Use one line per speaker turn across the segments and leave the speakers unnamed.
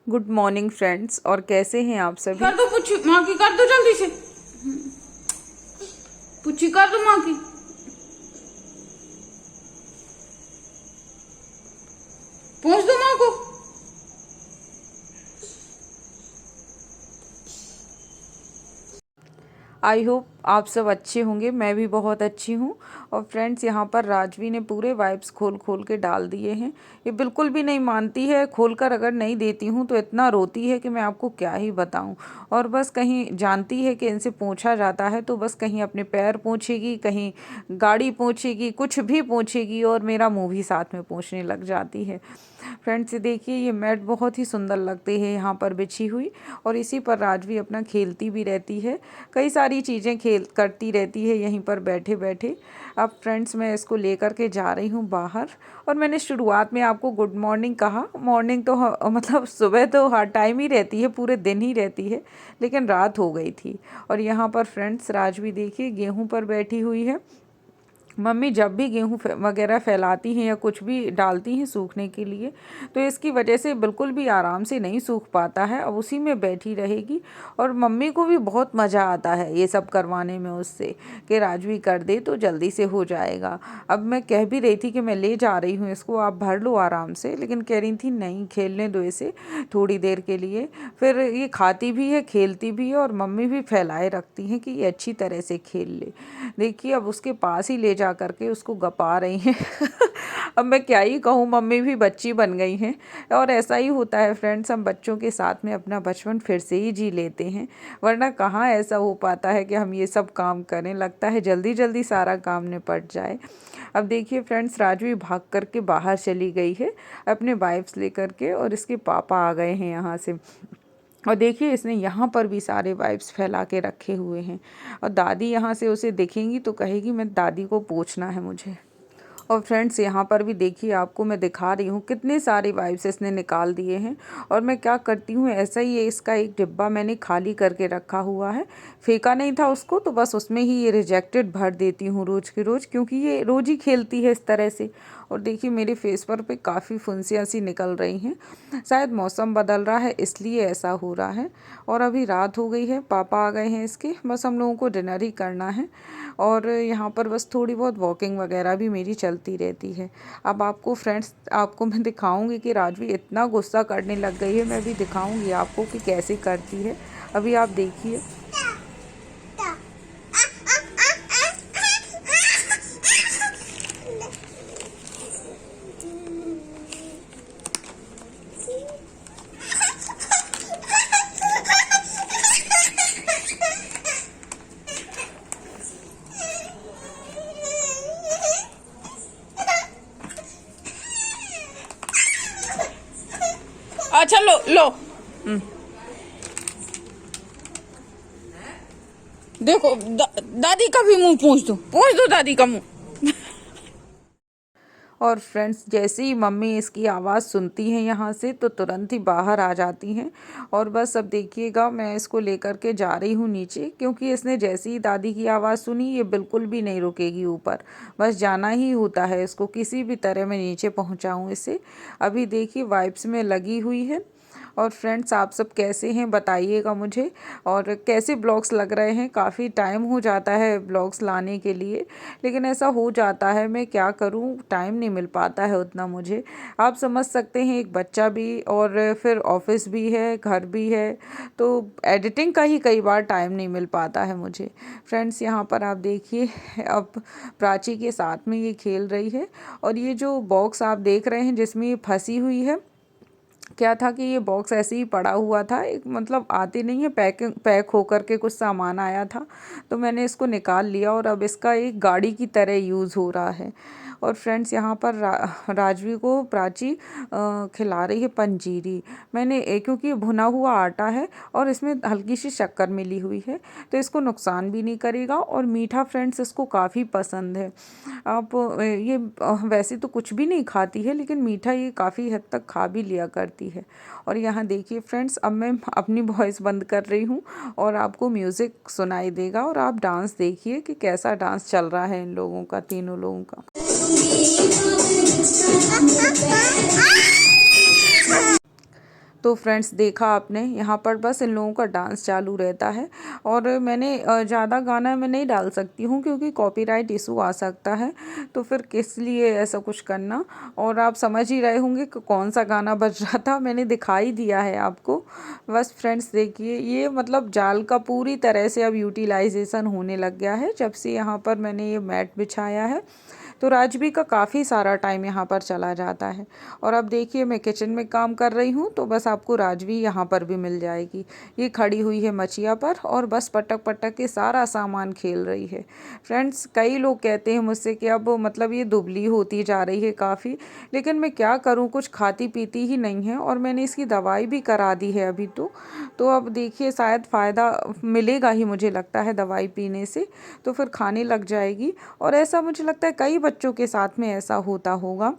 Good morning friends, और कैसे हैं आप सभी।
कर दो पुच्छी माँ की, कर दो जल्दी से पुच्छी कर दो माँ की। पूछ दो माँ को।
आई होप आप सब अच्छे होंगे, मैं भी बहुत अच्छी हूँ। और फ्रेंड्स, यहाँ पर राजवी ने पूरे वाइप्स खोल खोल के डाल दिए हैं। ये बिल्कुल भी नहीं मानती है, खोलकर अगर नहीं देती हूँ तो इतना रोती है कि मैं आपको क्या ही बताऊँ। और बस कहीं जानती है कि इनसे पूछा जाता है तो बस कहीं अपने पैर पोंछेगी, कहीं गाड़ी पोंछेगी, कुछ भी पोंछेगी, और मेरा मुँह भी साथ में पोंछने लग जाती है। फ्रेंड्स, देखिए ये मैट बहुत ही सुंदर लगती है यहाँ पर बिछी हुई, और इसी पर राजवी अपना खेलती भी रहती है, कई सारी चीज़ें खेल करती रहती है यहीं पर बैठे बैठे। अब फ्रेंड्स, मैं इसको लेकर के जा रही हूँ बाहर। और मैंने शुरुआत में आपको गुड मॉर्निंग कहा। मॉर्निंग तो मतलब सुबह तो हर टाइम ही रहती है, पूरे दिन ही रहती है, लेकिन रात हो गई थी। और यहाँ पर फ्रेंड्स, राजवी देखिए गेहूँ पर बैठी हुई है। मम्मी जब भी गेहूँ वगैरह फैलाती हैं या कुछ भी डालती हैं सूखने के लिए, तो इसकी वजह से बिल्कुल भी आराम से नहीं सूख पाता है। अब उसी में बैठी रहेगी, और मम्मी को भी बहुत मज़ा आता है ये सब करवाने में उससे, कि राजवी कर दे तो जल्दी से हो जाएगा। अब मैं कह भी रही थी कि मैं ले जा रही हूँ इसको, आप भर लो आराम से, लेकिन कह रही थी नहीं, खेलने दो इसे थोड़ी देर के लिए। फिर ये खाती भी है, खेलती भी है, और मम्मी भी फैलाए रखती हैं कि ये अच्छी तरह से खेल ले। देखिए अब उसके पास ही ले जा करके उसको गपा रही हैं। अब मैं क्या ही कहूँ, मम्मी भी बच्ची बन गई हैं। और ऐसा ही होता है फ्रेंड्स, हम बच्चों के साथ में अपना बचपन फिर से ही जी लेते हैं, वरना कहाँ ऐसा हो पाता है कि हम ये सब काम करें। लगता है जल्दी जल्दी सारा काम निपट जाए। अब देखिए फ्रेंड्स, राजवी भाग करके बाहर चली गई है अपने वाइप्स लेकर के, और इसके पापा आ गए हैं यहाँ से। और देखिए इसने यहाँ पर भी सारे वाइप्स फैला के रखे हुए हैं, और दादी यहाँ से उसे देखेंगी तो कहेगी मैं दादी को पूछना है मुझे। और फ्रेंड्स, यहाँ पर भी देखिए, आपको मैं दिखा रही हूँ कितने सारे वाइप्स इसने निकाल दिए हैं। और मैं क्या करती हूँ, ऐसा ही है, इसका एक डिब्बा मैंने खाली करके रखा हुआ है, फेंका नहीं था उसको, तो बस उसमें ही ये रिजेक्टेड भर देती हूँ रोज़ की रोज़, क्योंकि ये रोज़ ही खेलती है इस तरह से। और देखिए मेरे फेस पर पे काफ़ी फुंसियाँ सी निकल रही हैं, शायद मौसम बदल रहा है इसलिए ऐसा हो रहा है। और अभी रात हो गई है, पापा आ गए हैं इसके, बस हम लोगों को डिनर ही करना है। और यहाँ पर बस थोड़ी बहुत वॉकिंग वगैरह भी मेरी चलती रहती है। अब आपको फ्रेंड्स, आपको मैं दिखाऊंगी कि राजवी इतना गुस्सा करने लग गई है, मैं भी दिखाऊंगी आपको कि कैसे करती है। अभी आप देखिए।
अच्छा लो लो। देखो दादी का भी मुंह पूछ दो दादी का मुंह।
और फ्रेंड्स, जैसे ही मम्मी इसकी आवाज़ सुनती हैं यहाँ से तो तुरंत ही बाहर आ जाती हैं। और बस अब देखिएगा, मैं इसको लेकर के जा रही हूँ नीचे, क्योंकि इसने जैसे ही दादी की आवाज़ सुनी ये बिल्कुल भी नहीं रुकेगी ऊपर, बस जाना ही होता है इसको, किसी भी तरह मैं नीचे पहुँचाऊँ इसे। अभी देखिए वाइप्स में लगी हुई है। और फ्रेंड्स, आप सब कैसे हैं बताइएगा मुझे, और कैसे ब्लॉग्स लग रहे हैं। काफ़ी टाइम हो जाता है ब्लॉग्स लाने के लिए, लेकिन ऐसा हो जाता है, मैं क्या करूं, टाइम नहीं मिल पाता है उतना मुझे। आप समझ सकते हैं, एक बच्चा भी, और फिर ऑफिस भी है, घर भी है, तो एडिटिंग का ही कई बार टाइम नहीं मिल पाता है मुझे। फ्रेंड्स, यहाँ पर आप देखिए, अब प्राची के साथ में ये खेल रही है। और ये जो बॉक्स आप देख रहे हैं जिसमें ये फंसी हुई है, क्या था कि ये बॉक्स ऐसे ही पड़ा हुआ था, एक मतलब आती नहीं है, पैक होकर के कुछ सामान आया था, तो मैंने इसको निकाल लिया, और अब इसका एक गाड़ी की तरह यूज़ हो रहा है। और फ्रेंड्स यहाँ पर राजवी को प्राची खिला रही है पंजीरी। मैंने क्योंकि ये भुना हुआ आटा है और इसमें हल्की सी शक्कर मिली हुई है तो इसको नुकसान भी नहीं करेगा, और मीठा फ्रेंड्स इसको काफ़ी पसंद है। आप ये वैसे तो कुछ भी नहीं खाती है, लेकिन मीठा ये काफ़ी हद तक खा भी लिया करती है। और यहाँ देखिए फ्रेंड्स, अब मैं अपनी वॉइस बंद कर रही हूँ और आपको म्यूज़िक सुनाई देगा और आप डांस देखिए कि कैसा डांस चल रहा है इन लोगों का, तीनों लोगों का। तो फ्रेंड्स देखा आपने, यहाँ पर बस इन लोगों का डांस चालू रहता है। और मैंने ज़्यादा गाना मैं नहीं डाल सकती हूँ क्योंकि कॉपीराइट इशू आ सकता है, तो फिर किस लिए ऐसा कुछ करना। और आप समझ ही रहे होंगे कि कौन सा गाना बज रहा था, मैंने दिखाई दिया है आपको। बस फ्रेंड्स देखिए, ये मतलब जाल का पूरी तरह से अब यूटिलाइजेशन होने लग गया है जब से यहाँ पर मैंने ये मैट बिछाया है। तो राजवी का काफ़ी सारा टाइम यहाँ पर चला जाता है। और अब देखिए मैं किचन में काम कर रही हूँ तो बस आपको राजवी यहाँ पर भी मिल जाएगी। ये खड़ी हुई है मचिया पर और बस पटक पटक के सारा सामान खेल रही है। फ्रेंड्स कई लोग कहते हैं मुझसे कि अब मतलब ये दुबली होती जा रही है काफ़ी, लेकिन मैं क्या करूँ, कुछ खाती पीती ही नहीं है और मैंने इसकी दवाई भी करा दी है अभी तो अब देखिए शायद फ़ायदा मिलेगा ही, मुझे लगता है दवाई पीने से, तो फिर खाने लग जाएगी। और ऐसा मुझे लगता है कई बच्चों के साथ में ऐसा होता होगा,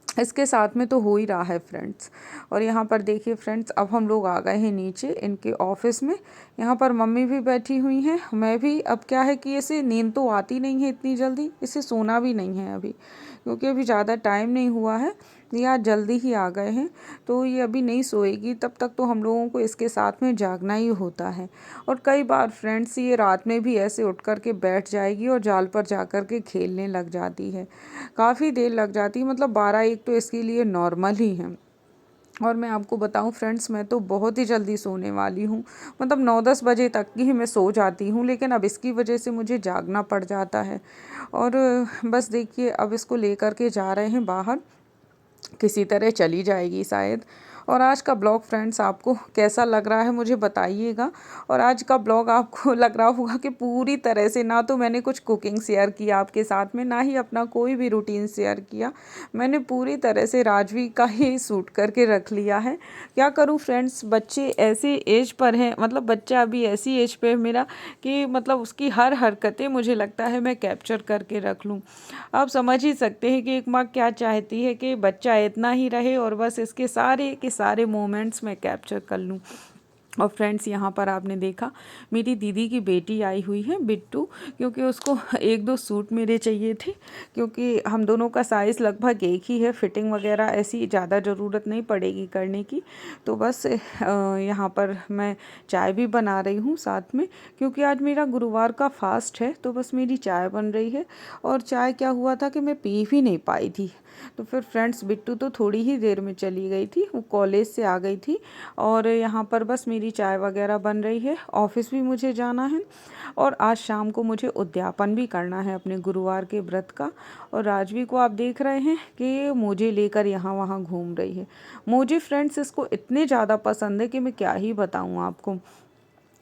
इसके साथ में तो हो ही रहा है फ्रेंड्स। और यहाँ पर देखिए फ्रेंड्स, अब हम लोग आ गए हैं नीचे इनके ऑफिस में। यहाँ पर मम्मी भी बैठी हुई हैं, मैं भी। अब क्या है कि इसे नींद तो आती नहीं है इतनी जल्दी, इसे सोना भी नहीं है अभी, क्योंकि अभी ज़्यादा टाइम नहीं हुआ है, ये आज जल्दी ही आ गए हैं, तो ये अभी नहीं सोएगी। तब तक तो हम लोगों को इसके साथ में जागना ही होता है। और कई बार फ्रेंड्स ये रात में भी ऐसे उठ कर के बैठ जाएगी और जाल पर जा कर के खेलने लग जाती है। काफ़ी देर लग जाती है, मतलब 12-1 तो इसके लिए नॉर्मल ही है। और मैं आपको बताऊं फ्रेंड्स, मैं तो बहुत ही जल्दी सोने वाली हूं, मतलब 9-10 बजे तक ही मैं सो जाती हूं, लेकिन अब इसकी वजह से मुझे जागना पड़ जाता है। और बस देखिए अब इसको लेकर के जा रहे हैं बाहर, किसी तरह चली जाएगी शायद। और आज का ब्लॉग फ्रेंड्स आपको कैसा लग रहा है मुझे बताइएगा। और आज का ब्लॉग आपको लग रहा होगा कि पूरी तरह से ना तो मैंने कुछ कुकिंग शेयर किया आपके साथ में, ना ही अपना कोई भी रूटीन शेयर किया। मैंने पूरी तरह से राजवी का ही शूट करके रख लिया है। क्या करूं फ्रेंड्स, बच्चे ऐसे एज पर हैं, मतलब बच्चा अभी ऐसी एज पे है मेरा कि मतलब उसकी हर हरकतें मुझे लगता है मैं कैप्चर करके रख लूँ। आप समझ ही सकते हैं कि एक माँ क्या चाहती है कि बच्चा इतना ही रहे और बस इसके सारे के सारे मोमेंट्स मैं कैप्चर कर लूँ। और फ्रेंड्स यहाँ पर आपने देखा मेरी दीदी की बेटी आई हुई है बिट्टू, क्योंकि उसको 1-2 सूट मेरे चाहिए थे, क्योंकि हम दोनों का साइज़ लगभग एक ही है, फिटिंग वगैरह ऐसी ज़्यादा ज़रूरत नहीं पड़ेगी करने की। तो बस यहाँ पर मैं चाय भी बना रही हूँ साथ में, क्योंकि आज मेरा गुरुवार का फास्ट है, तो बस मेरी चाय बन रही है। और चाय क्या हुआ था कि मैं पी भी नहीं पाई थी, तो फिर फ्रेंड्स बिट्टू तो थोड़ी ही देर में चली गई थी, वो कॉलेज से आ गई थी। और यहाँ पर बस मेरी चाय वगैरह बन रही है, ऑफिस भी मुझे जाना है और आज शाम को मुझे उद्यापन भी करना है अपने गुरुवार के व्रत का। और राजवी को आप देख रहे हैं कि मोजे लेकर यहाँ वहाँ घूम रही है। मोजे फ्रेंड्स इसको इतने ज़्यादा पसंद है कि मैं क्या ही बताऊँ आपको।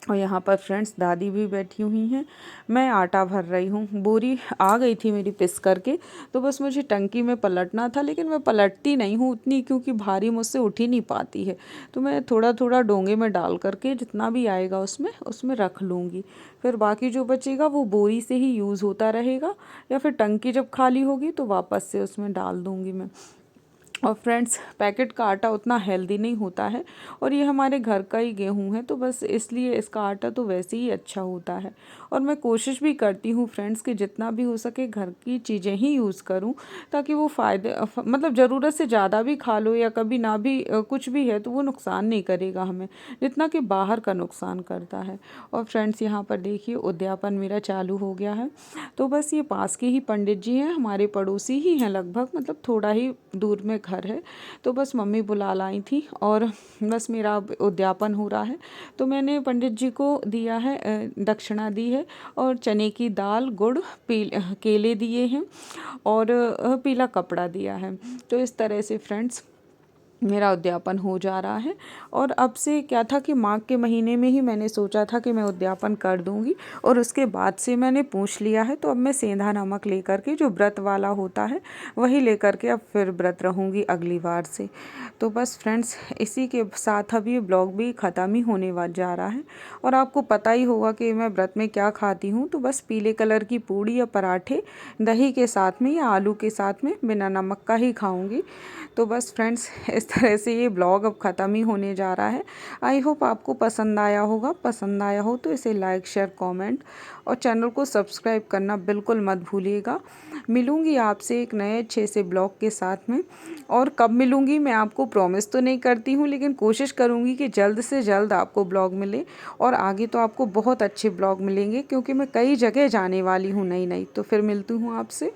और यहाँ पर फ्रेंड्स दादी भी बैठी हुई हैं, मैं आटा भर रही हूँ। बोरी आ गई थी मेरी पिस करके, तो बस मुझे टंकी में पलटना था, लेकिन मैं पलटती नहीं हूँ उतनी, क्योंकि भारी मुझसे उठ ही नहीं पाती है। तो मैं थोड़ा थोड़ा डोंगे में डाल करके जितना भी आएगा उसमें रख लूँगी। फिर बाकी जो बचेगा वो बोरी से ही यूज़ होता रहेगा, या फिर टंकी जब खाली होगी तो वापस से उसमें डाल दूँगी मैं। और फ्रेंड्स पैकेट का आटा उतना हेल्दी नहीं होता है, और ये हमारे घर का ही गेहूं है, तो बस इसलिए इसका आटा तो वैसे ही अच्छा होता है। और मैं कोशिश भी करती हूँ फ्रेंड्स कि जितना भी हो सके घर की चीज़ें ही यूज़ करूँ, ताकि वो मतलब ज़रूरत से ज़्यादा भी खा लो या कभी ना भी कुछ भी है तो वो नुकसान नहीं करेगा हमें, जितना कि बाहर का नुकसान करता है। और फ्रेंड्स यहाँ पर देखिए उद्यापन मेरा चालू हो गया है। तो बस ये पास के ही पंडित जी हैं, हमारे पड़ोसी ही हैं लगभग, मतलब थोड़ा ही दूर में घर है। तो बस मम्मी बुला लाई थी और बस मेरा उद्यापन हो रहा है। तो मैंने पंडित जी को दिया है, दक्षिणा दी है, और चने की दाल, गुड़, केले दिए हैं और पीला कपड़ा दिया है। तो इस तरह से फ्रेंड्स मेरा उद्यापन हो जा रहा है। और अब से क्या था कि माघ के महीने में ही मैंने सोचा था कि मैं उद्यापन कर दूंगी, और उसके बाद से मैंने पूछ लिया है। तो अब मैं सेंधा नमक लेकर के, जो व्रत वाला होता है वही लेकर के अब फिर व्रत रहूँगी अगली बार से। तो बस फ्रेंड्स, इसी के साथ अब ये ब्लॉग भी ख़त्म ही होने जा रहा है। और आपको पता ही होगा कि मैं व्रत में क्या खाती हूँ, तो बस पीले कलर की पूड़ी या पराठे दही के साथ में या आलू के साथ में बिना नमक का ही खाऊंगी। तो बस फ्रेंड्स, इस तरह से ये ब्लॉग अब ख़त्म ही होने जा रहा है। आई होप आपको पसंद आया होगा। पसंद आया हो तो इसे लाइक, शेयर, कमेंट और चैनल को सब्सक्राइब करना बिल्कुल मत भूलिएगा। मिलूँगी आपसे एक नए अच्छे से ब्लॉग के साथ में। और कब मिलूँगी मैं आपको प्रॉमिस तो नहीं करती हूँ, लेकिन कोशिश करूँगी कि जल्द से जल्द आपको ब्लॉग मिले। और आगे तो आपको बहुत अच्छे ब्लॉग मिलेंगे, क्योंकि मैं कई जगह जाने वाली हूँ नई नई। तो फिर मिलती हूँ आपसे।